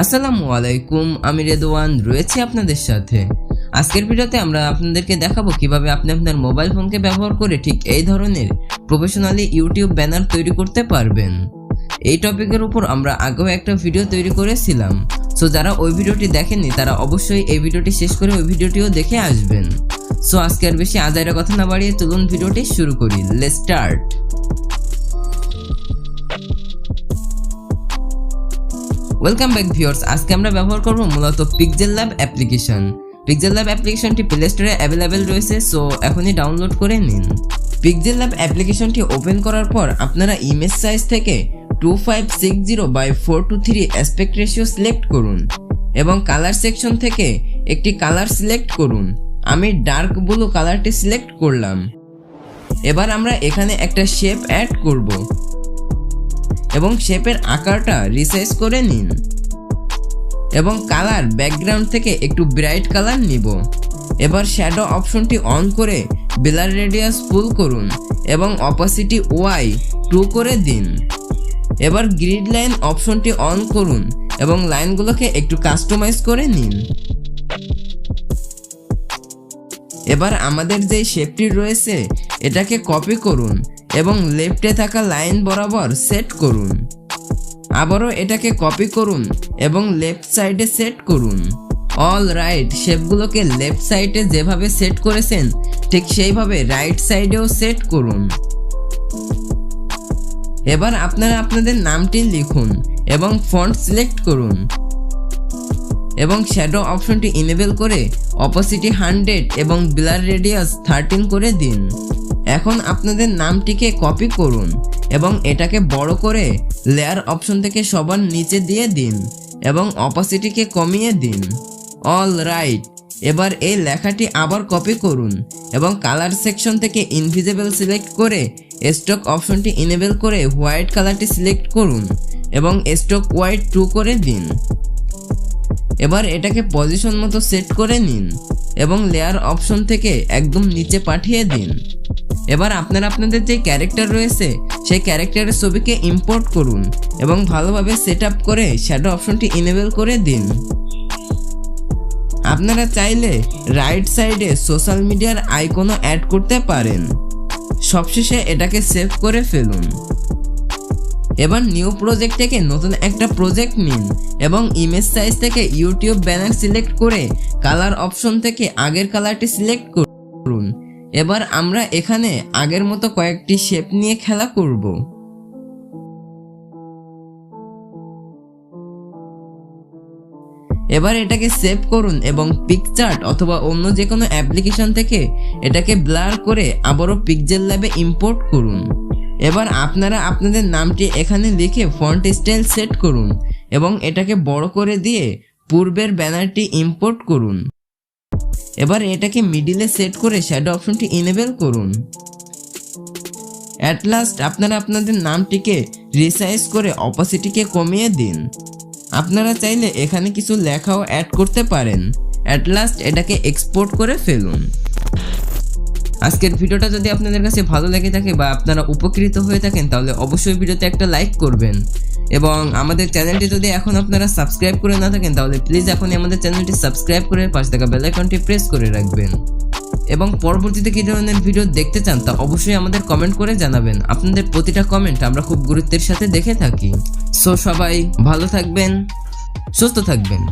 আসসালামু আলাইকুম, আমি রাদওয়ান রয়েছি আপনাদের সাথে। আজকের ভিডিওতে আমরা আপনাদেরকে দেখাবো কিভাবে আপনি আপনার মোবাইল ফোনকে ব্যবহার করে ঠিক এই ধরনের প্রফেশনালি ইউটিউব ব্যানার তৈরি করতে পারবেন। এই টপিকের উপর আমরা আগেও একটা ভিডিও তৈরি করেছিলাম, সো যারা ওই ভিডিওটি দেখেননি তারা অবশ্যই এই ভিডিওটি শেষ করে ওই ভিডিওটিও দেখে আসবেন। সো আজকে আর বেশি আজাইরা কথা না বাড়িয়ে চলুন ভিডিওটি শুরু করি। Let's start. Welcome back viewers. আজকে আমরা ব্যবহার করব মূলত পিক্সেলল্যাব অ্যাপ্লিকেশন। পিক্সেলল্যাব অ্যাপ্লিকেশনটি প্লে স্টোরে অ্যাভেলেবেল রয়েছে, সো এখনই ডাউনলোড করে নিন। পিক্সেলল্যাব অ্যাপ্লিকেশনটি ওপেন করার পর আপনারা ইমেজ সাইজ থেকে 2560x423 অ্যাসপেক্ট রেশিও সিলেক্ট করুন এবং কালার সেকশন থেকে একটি কালার সিলেক্ট করুন। আমি ডার্ক ব্লু কালারটি সিলেক্ট করলাম। এবার আমরা এখানে একটা শেপ অ্যাড করব এবং শেপের আকারটা রিসাইজ করে নিন এবং কালার ব্যাকগ্রাউন্ড থেকে একটু ব্রাইট কালার নিব। এবার শ্যাডো অপশনটি অন করে ব্লার রেডিয়াস ফুল করুন এবং অপাসিটি Y2 করে দিন। এবার গ্রিড লাইন অপশনটি অন করুন এবং লাইনগুলোকে একটু কাস্টমাইজ করে নিন। এবার আমাদের যে শেপটি রয়েছে এটাকে কপি করুন এবং লেফটে থাকা লাইন বরাবর সেট করুন। আবারও এটাকে কপি করুন এবং লেফট সাইডে সেট করুন। অল রাইট, শেপগুলোকে লেফট সাইডে যেভাবে সেট করেছেন ঠিক সেইভাবে রাইট সাইডেও সেট করুন। এবার আপনারা আপনাদের নামটি লিখুন এবং ফন্ট সিলেক্ট করুন এবং শ্যাডো অপশনটি ইনেবল করে অপাসিটি 100 এবং ব্লার রেডিয়াস 13 করে দিন। এখন আপনাদের নামটিকে কপি করুন এবং এটাকে বড় করে লেয়ার অপশন থেকে সবার নিচে দিয়ে দিন এবং অপাসিটিকে কমিয়ে দিন। অল রাইট, এবার এই লেখাটি আবার কপি করুন এবং কালার সেকশন থেকে ইনভিজিবল সিলেক্ট করে স্টক অপশনটি ইনেবল করে হোয়াইট কালারটি সিলেক্ট করুন এবং স্টক হোয়াইট 2 করে দিন। এবার এটাকে পজিশন মতো সেট করে নিন এবং লেয়ার অপশন থেকে একদম নিচে পাঠিয়ে দিন। এবার আপনারা আপনাদের যে ক্যারেক্টার রয়েছে সেই ক্যারেক্টারের ছবিকে ইম্পোর্ট করুন এবং ভালোভাবে সেট আপ করে শ্যাডো অপশনটি ইনেবল করে দিন। আপনারা চাইলে রাইট সাইডে সোশ্যাল মিডিয়ার আইকনও অ্যাড করতে পারেন। সবশেষে এটাকে সেভ করে ফেলুন। এবার নিউ প্রজেক্ট থেকে নতুন একটা প্রজেক্ট নিন এবং ইমেজ সাইজ থেকে ইউটিউব ব্যানার সিলেক্ট করে কালার অপশন থেকে আগের কালারটি সিলেক্ট করুন। এবার আমরা এখানে আগের মতো কয়েকটি শেপ নিয়ে খেলা করব। এবার এটাকে সেভ করুন এবং পিকচার্ট অথবা অন্য যে কোনো অ্যাপ্লিকেশন থেকে এটাকে ব্লার করে আবারও পিক্সেলল্যাবে ইম্পোর্ট করুন। এবার আপনারা আপনাদের নামটি এখানে লিখে ফন্ট স্টাইল সেট করুন এবং এটাকে বড় করে দিয়ে পূর্বের ব্যানারটি ইম্পোর্ট করুন। এবার এটাকে মিডিলে সেট করে শ্যাডো অপশনটি ইনেবল করুন। অ্যাট লাস্ট আপনারা আপনাদের নামটিকে রিসাইজ করে অপাসিটিকে কমিয়ে দিন। আপনারা চাইলে এখানে কিছু লেখাও অ্যাড করতে পারেন। অ্যাট লাস্ট এটাকে এক্সপোর্ট করে ফেলুন। আজকের ভিডিওটা যদি আপনাদের কাছে ভালো লেগে থাকে বা আপনারা উপকৃত হয়ে থাকেন তাহলে অবশ্যই ভিডিওতে একটা লাইক করবেন এবং আমাদের চ্যানেলটি যদি এখন আপনারা সাবস্ক্রাইব করে না থাকেন তাহলে প্লিজ এখনই আমাদের চ্যানেলটি সাবস্ক্রাইব করে পাশে থাকা বেল আইকনটি প্রেস করে রাখবেন এবং পরবর্তীতে কী ধরনের ভিডিও দেখতে চান তা অবশ্যই আমাদের কমেন্ট করে জানাবেন। আপনাদের প্রতিটা কমেন্ট আমরা খুব গুরুত্বের সাথে দেখে থাকি। সো সবাই ভালো থাকবেন, সুস্থ থাকবেন।